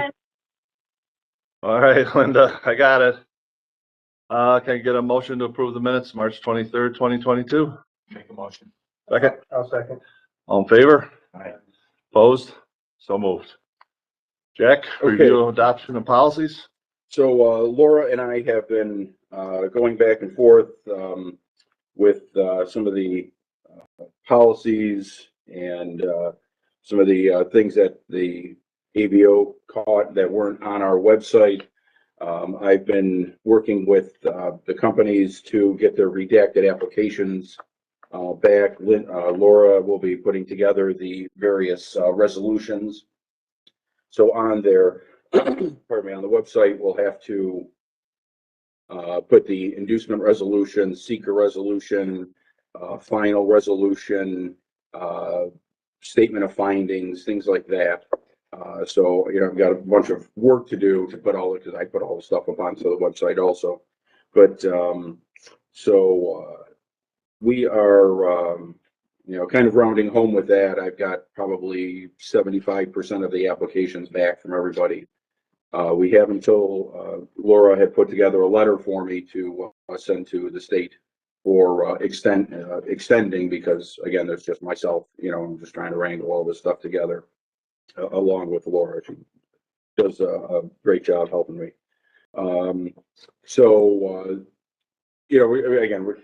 All right, Linda, I got it. Can I get a motion to approve the minutes, March 23rd, 2022? Make a motion. Second, I'll second. all in favor? Aye. Opposed? So moved. Jack, Okay. review adoption of policies? So Laura and I have been going back and forth with some of the policies and some of the things that the ABO caught that weren't on our website. I've been working with the companies to get their redacted applications back. Laura will be putting together the various resolutions. So on there, pardon me, on the website, we'll have to put the inducement resolution, seeker resolution, final resolution, statement of findings, things like that. So, I've got a bunch of work to do to put all it, because I put all the stuff up onto the website also. But we are, kind of rounding home with that. I've got probably 75% of the applications back from everybody. We have until Laura had put together a letter for me to send to the state for extending, because again, there's just myself, I'm just trying to wrangle all this stuff together along with Laura. She does a great job helping me. Again, we're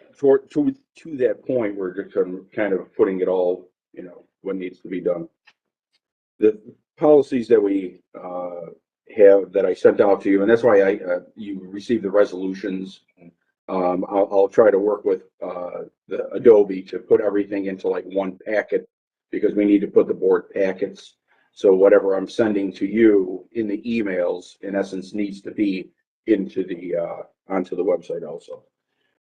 to that point, we're just kind of putting it all, what needs to be done. The policies that we have that I sent out to you, and that's why you received the resolutions. I'll try to work with the Adobe to put everything into like one packet, because we need to put the board packets. So whatever I'm sending to you in the emails, in essence, needs to be into the onto the website also.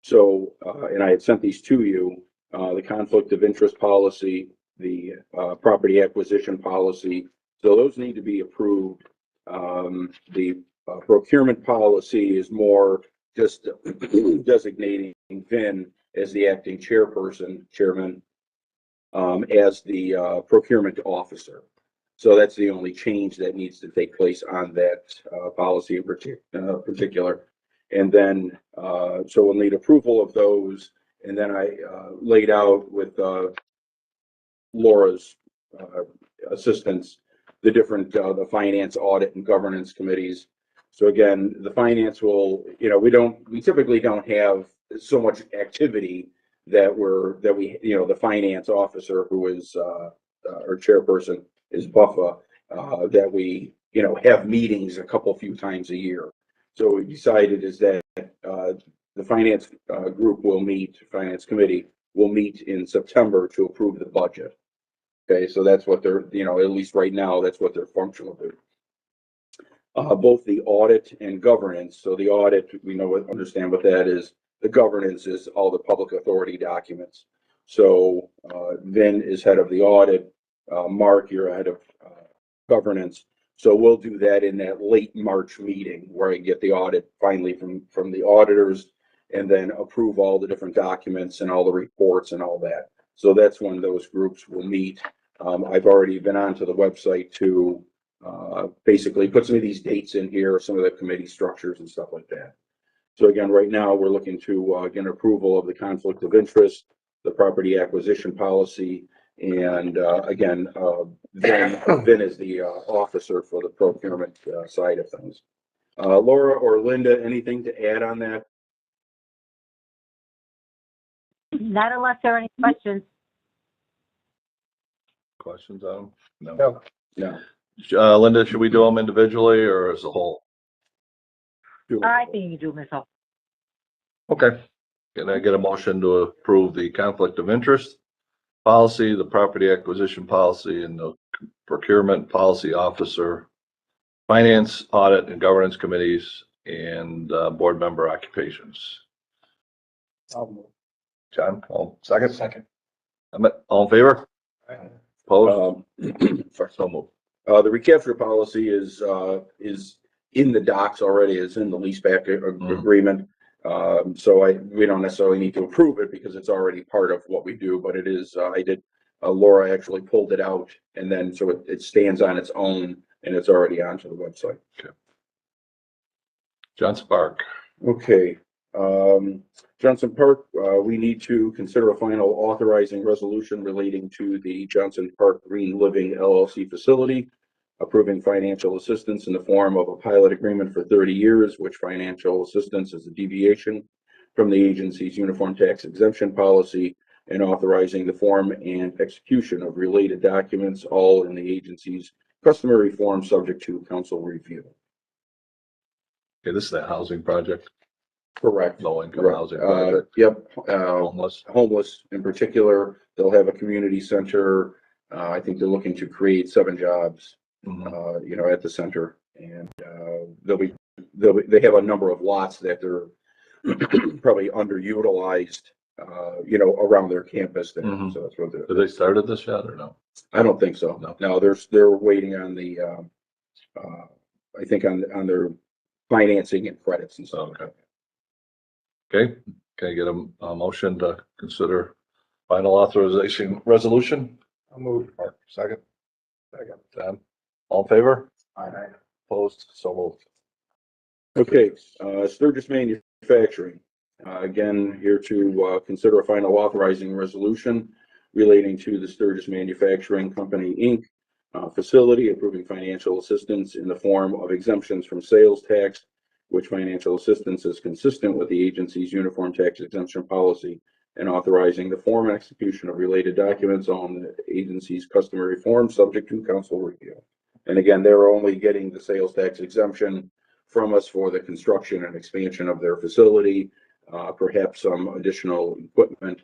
So, and I had sent these to you, the conflict of interest policy, the property acquisition policy. So those need to be approved. The procurement policy is more just designating Vin as the acting chairman, as the procurement officer. So that's the only change that needs to take place on that policy in particular. And then, so we'll need approval of those. And then I laid out with Laura's assistance the different the finance, audit, and governance committees. So again, the finance will, we typically don't have so much activity that we the finance officer, who is our chairperson, is Buffa, that we have meetings few times a year. So what we decided is that the finance finance committee will meet in September to approve the budget. Okay, so that's what they're, at least right now, that's what their function will do. Both the audit and governance. So the audit, we understand what that is. The governance is all the public authority documents. So Vin is head of the audit. Mark, you're head of governance. So we'll do that in that late March meeting, where I get the audit finally from the auditors, and then approve all the different documents and all the reports and all that. So that's when those groups will meet. I've already been onto the website to basically put some of these dates in here, some of the committee structures and stuff like that. So again, right now we're looking to get approval of the conflict of interest, the property acquisition policy, and again, Vin is the officer for the procurement side of things. Laura or Linda, anything to add on that? Not unless there are any questions. Questions on them? No. No. Linda, should we do them individually or as a whole? I think you do them as a whole. Okay. Can I get a motion to approve the conflict of interest policy, the property acquisition policy, and the procurement policy officer, finance, audit, and governance committees, and board member occupations? John, second? Second. All in favor? Aye. Opposed? So moved. The recapture policy is in the docs already, is in the leaseback agreement. So we don't necessarily need to approve it because it's already part of what we do, but it is, Laura actually pulled it out, and then so it stands on its own, and it's already onto the website. Johnson Park. Okay, Johnson Park, we need to consider a final authorizing resolution relating to the Johnson Park Green Living LLC facility, approving financial assistance in the form of a pilot agreement for 30 years, which financial assistance is a deviation from the agency's uniform tax exemption policy, and authorizing the form and execution of related documents, all in the agency's customary form, subject to council review. Okay, this is that housing project, Correct. low income housing project. Yep. Homeless. Homeless in particular. They'll have a community center. I think they're looking to create 7 jobs, Mhm. at the center. And they have a number of lots that they're probably underutilized, around their campus there. Mhm. So that's what they're. Did they started this yet or no? I don't think so. No. No, they're waiting on the, I think on their financing and credits and stuff. Okay. Okay, can I get a motion to consider final authorization resolution? I'll move. Second. John, all in favor? Aye. Opposed? So moved. Okay, Sturgis Manufacturing, again, here to consider a final authorizing resolution relating to the Sturgis Manufacturing Company, Inc. Facility, approving financial assistance in the form of exemptions from sales tax, which financial assistance is consistent with the agency's uniform tax exemption policy, and authorizing the form and execution of related documents on the agency's customary form, subject to council review. And again, they're only getting the sales tax exemption from us for the construction and expansion of their facility, perhaps some additional equipment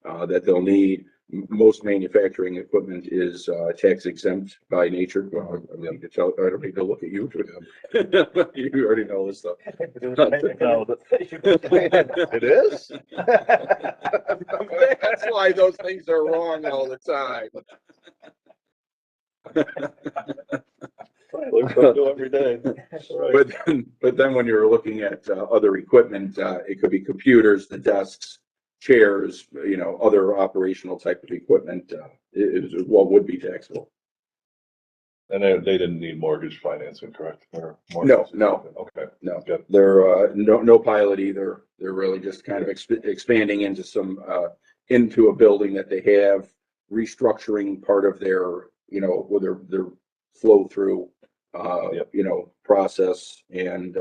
that they'll need. Most manufacturing equipment is tax exempt by nature. I don't need to tell, I don't need to look at you. You already know this stuff. It is? That's why those things are wrong all the time. Every day. But then when you're looking at other equipment, it could be computers, the desks, chairs, other operational type of equipment, would be taxable. And they didn't need mortgage financing, correct? Or No. Okay. No, Good. they're no pilot either. They're really just kind of expanding into into a building that they have, restructuring part of their, with their flow through, Yep. process, and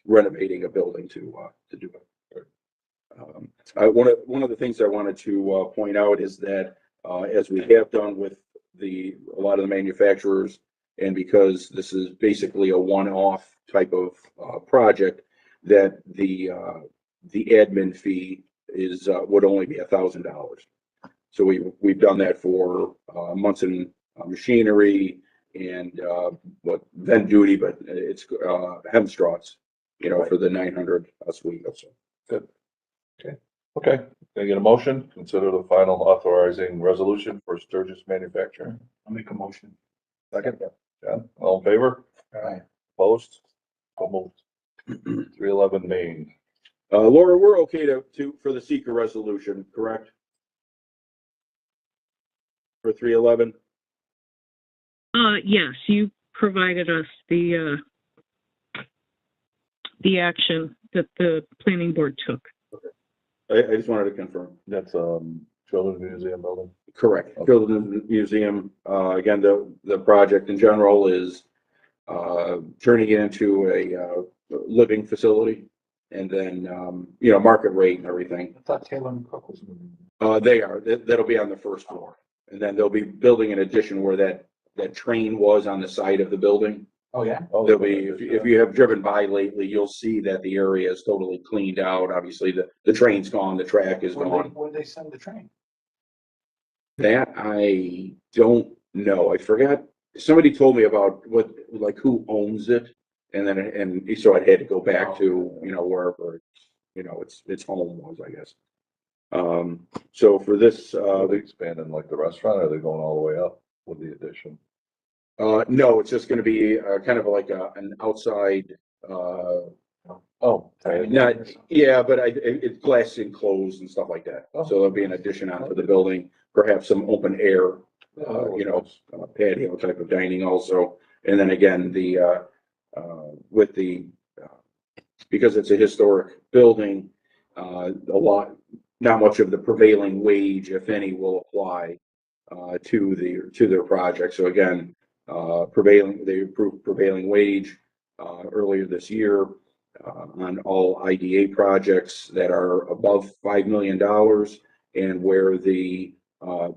renovating a building to do it. One of the things I wanted to point out is that as we have done with a lot of the manufacturers, and because this is basically a one-off type of project, that the admin fee would only be $1,000. So we've done that for Munson Machinery and then Duty, but it's Hemstraw's, for the 900 a suite. So. Good. Okay, can I get a motion? Consider the final authorizing resolution for Sturgis Manufacturing. I'll make a motion. Second. John, all in favor? Aye. Opposed? So moved. 311 Main. Laura, we're okay for the seeker resolution, correct? For 311? Yes, you provided us the action that the planning board took. I just wanted to confirm. That's Children's Museum building. Correct. Children's Museum, again, the project in general is turning it into a living facility, and then, market rate and everything. I thought Taylor and Cook was moving. They are, that'll be on the first floor. And then they'll be building an addition where that train was on the side of the building. Oh, yeah? There'll be, if you have driven by lately, you'll see that the area is totally cleaned out. Obviously, the train's gone, the track is gone. When did they send the train? That I don't know. I forgot. Somebody told me about who owns it. And then, so I had to go back to, wherever, its home was, I guess. So for this, Are they expanding like the restaurant, or are they going all the way up with the addition? no, it's just gonna be kind of like an outside, Oh. yeah, but it's glass enclosed and stuff like that. Oh. So there'll be an addition onto the building, perhaps some open air, patio type of dining also. And then again, with because it's a historic building, not much of the prevailing wage, if any, will apply to their project. So again, they approved prevailing wage earlier this year on all IDA projects that are above $5 million and where the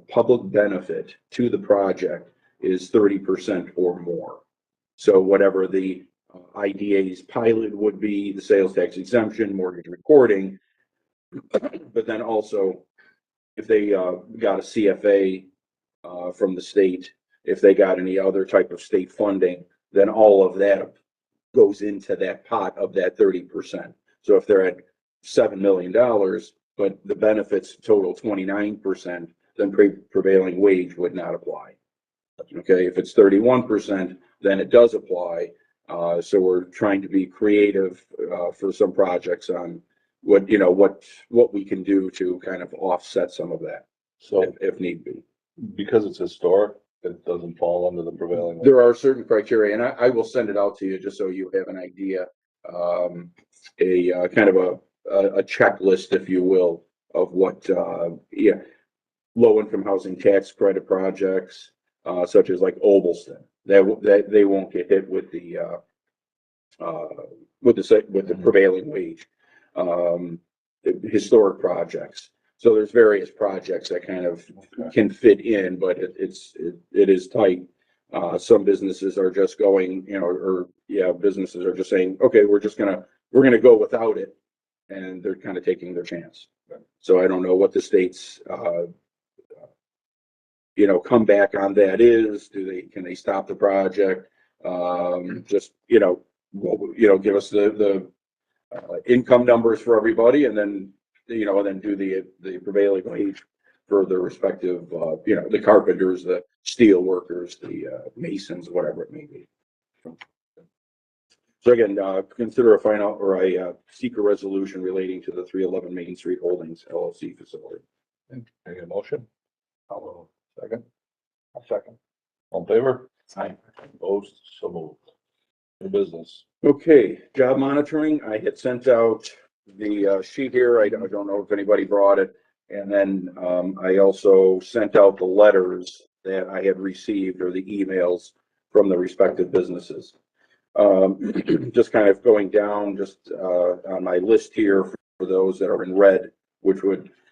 public benefit to the project is 30% or more. So whatever the IDA's pilot would be, the sales tax exemption, mortgage recording, but then also if they got a CFA from the state, if they got any other type of state funding, then all of that goes into that pot of that 30%. So if they're at $7 million, but the benefits total 29%, then prevailing wage would not apply. Okay, if it's 31%, then it does apply. So we're trying to be creative for some projects on what we can do to kind of offset some of that, So if need be. because it's historic, it doesn't fall under the prevailing wage. There are certain criteria, and I will send it out to you just so you have an idea, a kind of a checklist, if you will, of what, low-income housing tax credit projects, such as like Ogleston, that they won't get hit with the prevailing wage. Historic projects. So there's various projects that kind of can fit in, but it is tight. Some businesses are just going, businesses are just saying, okay, we're gonna go without it, and they're kind of taking their chance. So I don't know what the state's come back on that is. Can they stop the project? Just give us the income numbers for everybody, and then do the prevailing wage for the respective the carpenters, the steel workers, the masons, whatever it may be. So again, consider a final or a secret resolution relating to the 311 Main Street Holdings LLC facility. Can I get a motion? I'll Second? second. All in favor? Aye. Opposed? So moved. New business. Okay, job monitoring. I had sent out the sheet here. I don't know if anybody brought it. And then I also sent out the letters that I had received or the emails from the respective businesses. Just kind of going down on my list here for those that are in red,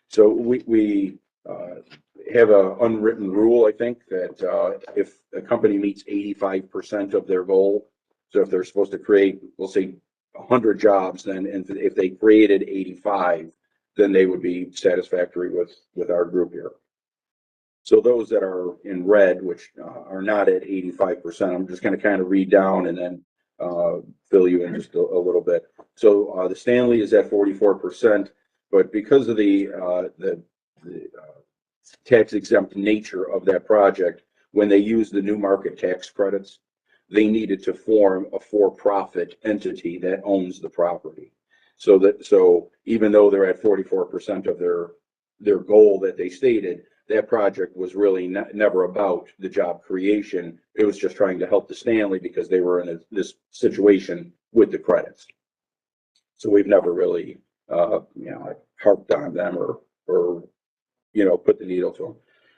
so we have an unwritten rule, I think, that if a company meets 85% of their goal, so if they're supposed to create, we'll say 100 jobs, then, and if they created 85, then they would be satisfactory with our group here. So those that are in red, which are not at 85%, I'm just going to kind of read down and then fill you in just a little bit. So the Stanley is at 44%, but because of the tax exempt nature of that project, when they use the new market tax credits, they needed to form a for-profit entity that owns the property. So even though they're at 44% of their goal that they stated, that project was really never about the job creation. It was just trying to help the Stanley because they were in this situation with the credits. So we've never really, harped on them or put the needle to them.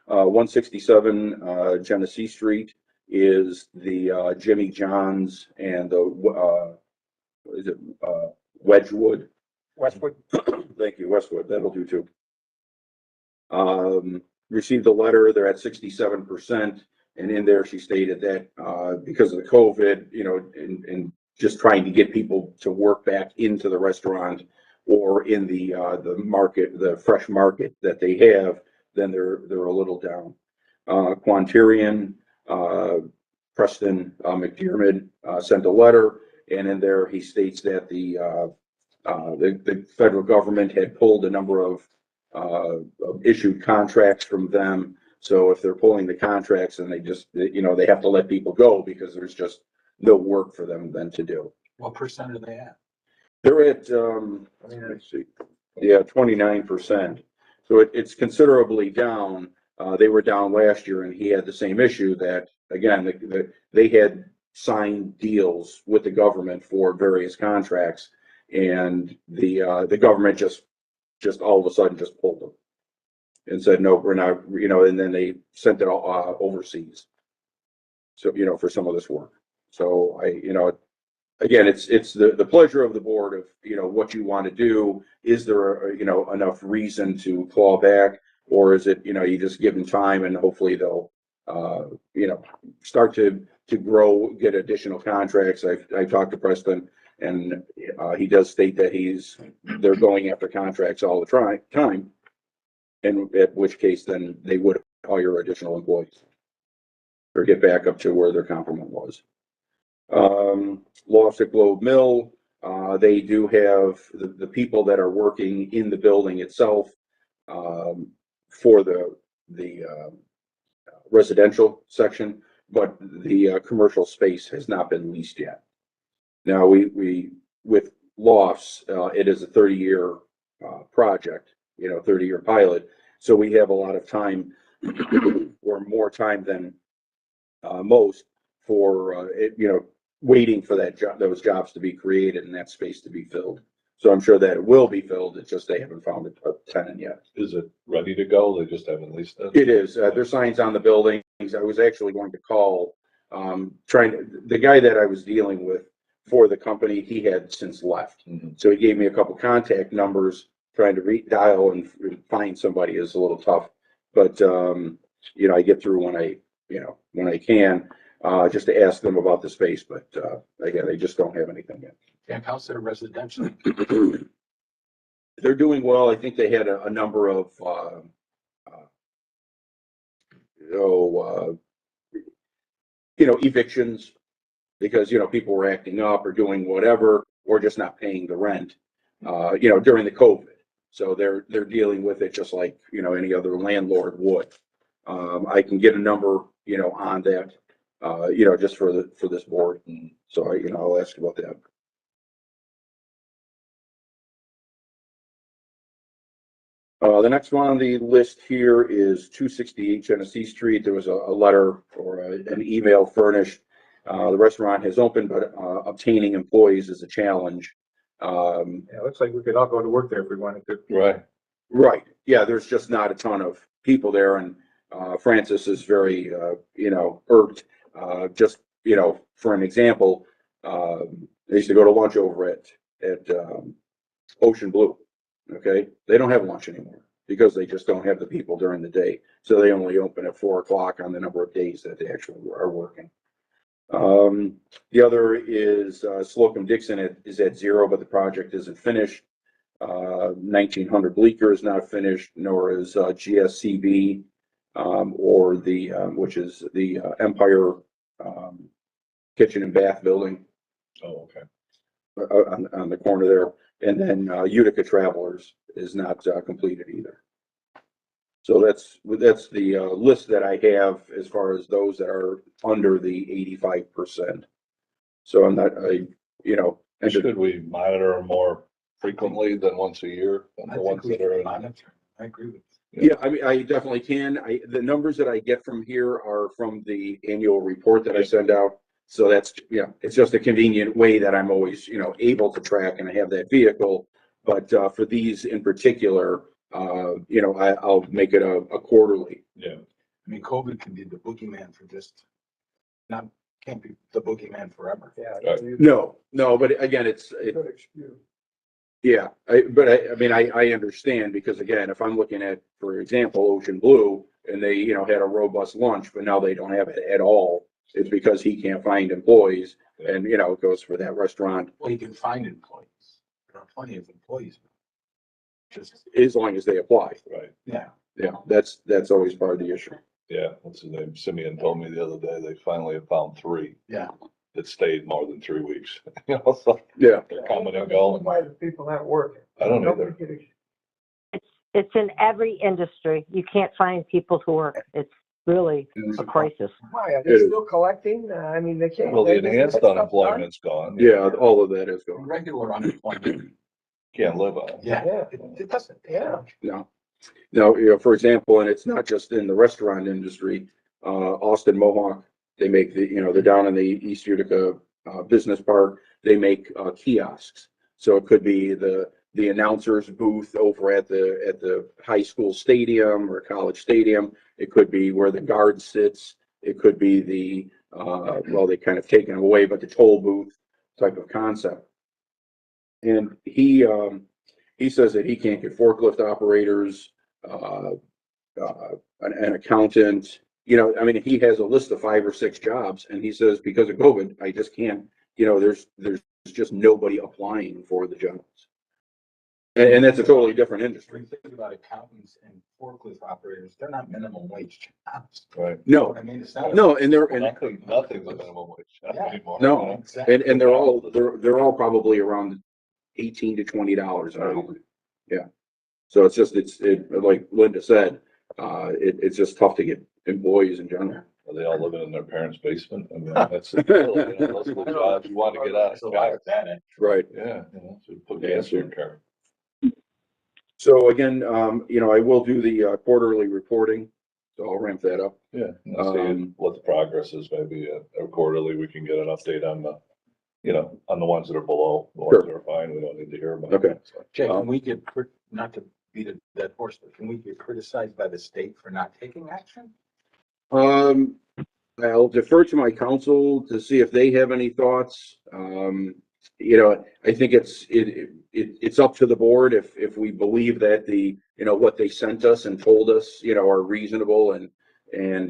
167 Genesee Street is the Jimmy John's and the Wedgwood. Westwood. Thank you, Westwood. That'll do too. Received a letter. They're at 67%, and in there she stated that because of the COVID, and just trying to get people to work back into the restaurant or in the market, the fresh market that they have, then they're a little down. Quanterian, Preston McDermott sent a letter, and in there he states that the federal government had pulled a number of issued contracts from them. So if they're pulling the contracts, and they have to let people go because there's just no work for them then to do. What percent are they at? They're at let's see, 29%. So it's considerably down. They were down last year, and he had the same issue that again they had signed deals with the government for various contracts, and the government just all of a sudden just pulled them and said, no, we're not, and then they sent it overseas. So, for some of this work. So again, it's the pleasure of the board of, what you want to do. Is there, enough reason to claw back, or is it, you just give them time and hopefully they'll, start to grow, get additional contracts. I talked to Preston, and he does state that they're going after contracts all the time. And at which case then they would hire additional employees or get back up to where their complement was. Lofts at Globe Mill, they do have the people that are working in the building itself, for the residential section, but the commercial space has not been leased yet. Now we with lofts, it is a 30-year project, 30-year pilot. So we have a lot of time or more time than most for waiting for those jobs to be created and that space to be filled. So I'm sure that it will be filled. It's just they haven't found a tenant yet. Is it ready to go? They just haven't leased it? It is. There's signs on the buildings. I was actually going to call, the guy that I was dealing with for the company, he had since left. Mhm. So he gave me a couple contact numbers. Trying to dial and find somebody is a little tough, but I get through when I can, just to ask them about the space. But again, they just don't have anything yet. Jack, how's their residential? They're doing well. I think they had a number of evictions because people were acting up or doing whatever or just not paying the rent during the COVID. So they're dealing with it just like any other landlord would. I can get a number on that just for this board. And so I'll ask about that. The next one on the list here is 268 Genesee Street. There was a letter or an email furnished. The restaurant has opened, but obtaining employees is a challenge. Yeah, it looks like we could all go to work there if we wanted to. Right. Right. Yeah, there's just not a ton of people there, and Francis is very irked. Just for an example, I used to go to lunch over at Ocean Blue. Okay, they don't have lunch anymore because they just don't have the people during the day. So they only open at 4 o'clock on the number of days that they actually are working. The other is Slocum Dixon is at 0, but the project isn't finished. 1900 Bleecker is not finished, nor is GSCB or which is the Empire Kitchen and Bath building Oh, okay. on the corner there. And then Utica Travelers is not completed either. So that's the list that I have as far as those that are under the 85%. So I'm not, and Should we monitor them more frequently than once a year? Than I the think ones we that are can in? monitor. I agree with yeah, I mean, I definitely can. The numbers that I get from here are from the annual report that I send out. So that's, it's just a convenient way that I'm always, able to track and I have that vehicle. But for these in particular, I'll make it a quarterly. Yeah. I mean, COVID can be the boogeyman for just can't be the boogeyman forever. Yeah. Right. No, but again, Good excuse. yeah, I mean, I understand because again, if I'm looking at, for example, Ocean Blue and they, had a robust lunch, but now they don't have it at all. It's because he can't find employees and, it goes for that restaurant Well, you can find employees. There are plenty of employees. Just, as long as they apply. Right. yeah. Yeah, that's always part of the issue. Yeah. What's his name? Simeon told me the other day, they finally have found 3 Yeah. that stayed more than 3 weeks. So Yeah. they're coming and going. Why the people not working? I don't either. It's in every industry. You can't find people to work. It's really a crisis. Why, are It they is. still collecting? I mean, they can't. Well, the they just enhanced get stuff done? unemployment's gone. Yeah, all of that is going. Regular unemployment. Can't live on it. Yeah. Yeah. It doesn't. Yeah. No, for example, and it's not just in the restaurant industry, Austin Mohawk They make they're down in the East Utica Business Park. They make kiosks. So it could be the announcer's booth over at the high school stadium or college stadium. It could be where the guard sits. It could be well, they kind of taken away, but the toll booth type of concept. And he says that he can't get forklift operators, an accountant. I mean, he has a list of 5 or 6 jobs, and he says because of COVID, I just can't. There's just nobody applying for the jobs, and that's a totally different When industry. you think about accountants and forklift operators, they're not minimum wage jobs. Right. No, I mean, it's not. no, and Nothing's a minimum wage Yeah. anymore. no, Exactly. and they're all probably around $18 to $20 an hour. Yeah. So it's just like Linda said, it's just tough to get employees in general. Are they all living in their parents' basement? I mean, that's the deal, those are the jobs you want to get out. There's a lot of that, eh? Right. Yeah, so put Yeah, cancer in car. So again, I will do the quarterly reporting, so I'll ramp that up. Yeah, and see what the progress is, maybe quarterly, we can get an update on on the ones that are below, the ones Sure. that are fine, we don't need to hear about. Okay. it, so. Jay, can we get, not to beat a dead horse, but can we get criticized by the state for not taking action? I'll defer to my counsel to see if they have any thoughts. I think it's up to the board if we believe that what they sent us and told us, are reasonable and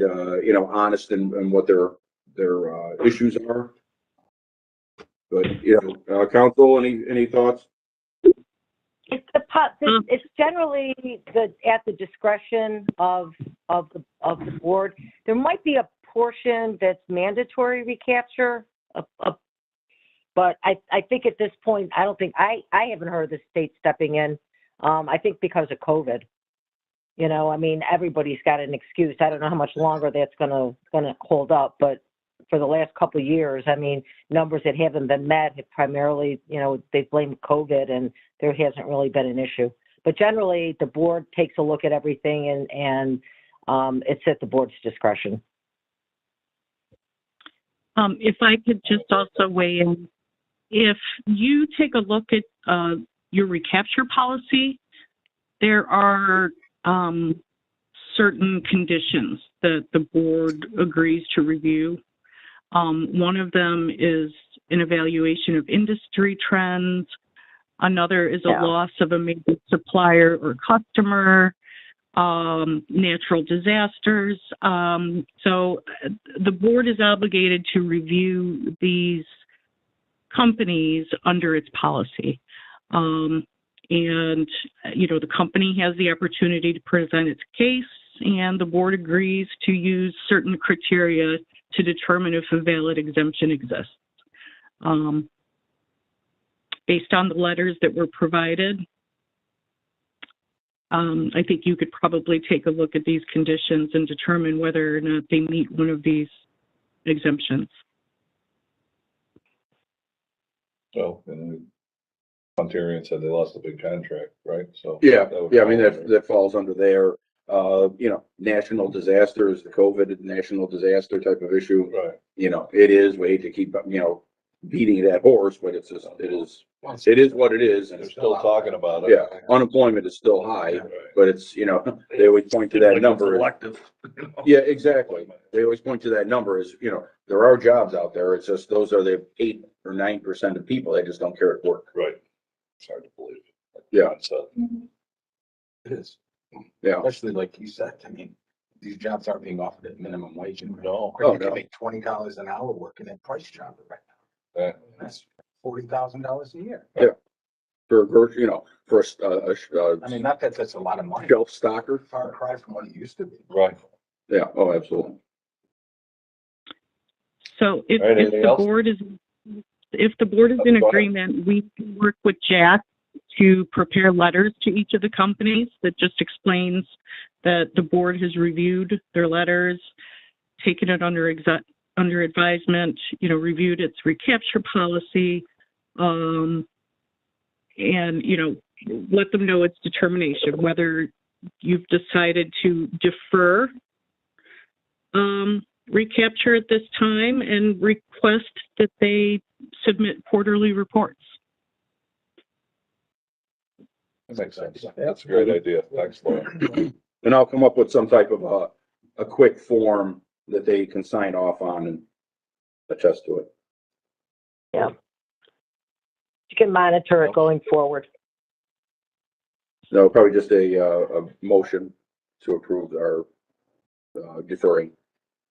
honest in what their issues are. But, counsel, any thoughts? It's generally at the discretion of the board. There might be a portion that's mandatory recapture, but I think at this point, I don't think, I haven't heard the state stepping in. I think because of COVID, I mean, everybody's got an excuse. I don't know how much longer that's gonna hold up, but for the last couple of years, I mean, numbers that haven't been met have primarily, they blame COVID, and there hasn't really been an issue. But generally, the board takes a look at everything, and it's at the board's discretion. If I could just also weigh in, if you take a look at your recapture policy, there are certain conditions that the board agrees to review. One of them is an evaluation of industry trends. Another is a loss of a major supplier or customer, natural disasters. So the board is obligated to review these companies under its policy. And, the company has the opportunity to present its case, and the board agrees to use certain criteria to determine if a valid exemption exists. Based on the letters that were provided, I think you could probably take a look at these conditions and determine whether or not they meet one of these exemptions. So, Ontarian said they lost a big contract, right? So. Yeah, would I mean, fall under- that falls under their, national disasters, the COVID national disaster type of issue. Right. It is, we hate to keep, beating that horse, but it is what it is. They're still talking about it. Yeah, unemployment is still high, Right. but it's, they always point to that number. Elective. Yeah, exactly. They always point to that number as, there are jobs out there. It's just, those are the 8 or 9% of people that just don't care at work. Right. It's hard to believe. Yeah. So, It is. Yeah. Especially like you said, I mean, these jobs aren't being offered at minimum wage. no. Or Oh, you no. can make $20 an hour working at Price Chopper right now. Yeah. That's $40,000 a year. For a grocery, for I mean, not that that's a lot of money. shelf stocker. Far cry from what it used to be. Right. Yeah, oh, absolutely. So if, All right, if anything the else? board is in Go ahead. agreement, we can work with Jack to prepare letters to each of the companies that just explains that the board has reviewed their letters, taken it under advisement, reviewed its recapture policy, and, let them know its determination, whether you've decided to defer recapture at this time and request that they submit quarterly reports. That makes sense. That's a great idea. Thanks, Laura. And I'll come up with some type of a quick form that they can sign off on and attest to it. Yeah. You can monitor it going forward. No, probably just a motion to approve our deferring.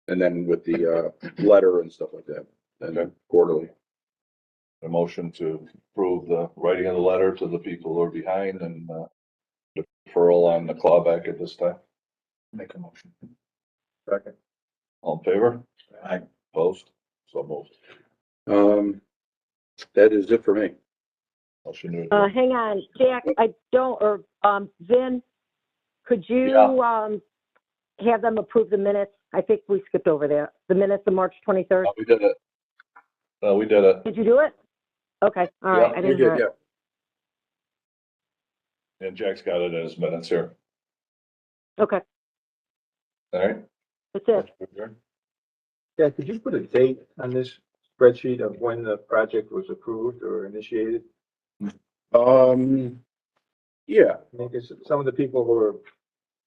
And then with the letter and stuff like that, and then quarterly. A motion to approve the writing of the letter to the people who are behind and deferral on the clawback at this time. Make a motion. Second. All in favor? Aye. Opposed? So moved. That is it for me. Motion to adjourn. Hang on, Jack, Vin, could you, Yeah. have them approve the minutes? I think we skipped over there. The minutes of March 23rd. We did it. We did it. Did you do it? Okay, all right, I You didn't did, hear it. yeah. And Jack's got it in his minutes here. Okay, All right. that's it. Adjourn. Yeah, could you put a date on this spreadsheet of when the project was approved or initiated? Yeah, I mean, 'cause some of the people who are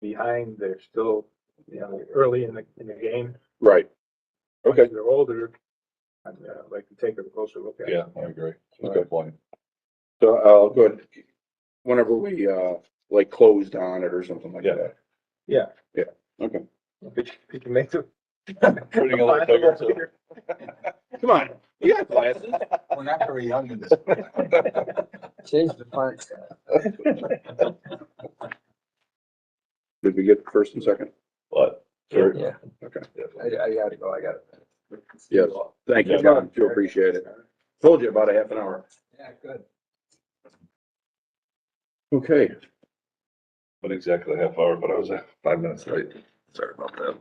behind, they're still, early in the game. right. Okay. They're older. I'd like to take a closer look at it. Yeah, I agree. That's a good point. So I'll go ahead, whenever we, like closed on it or something like Yeah. that. Yeah. Yeah, okay. If you can make the. Putting a little bigger, too. Come on, you got glasses. We're not very young in this. Change the font. Did we get first and second? But, sure. Yeah, Okay. I gotta go, I gotta. Yes, thank you, John. Do appreciate it. Told you about a half an hour. Yeah, good. Okay. But exactly a half hour, but I was 5 minutes late. Sorry about that.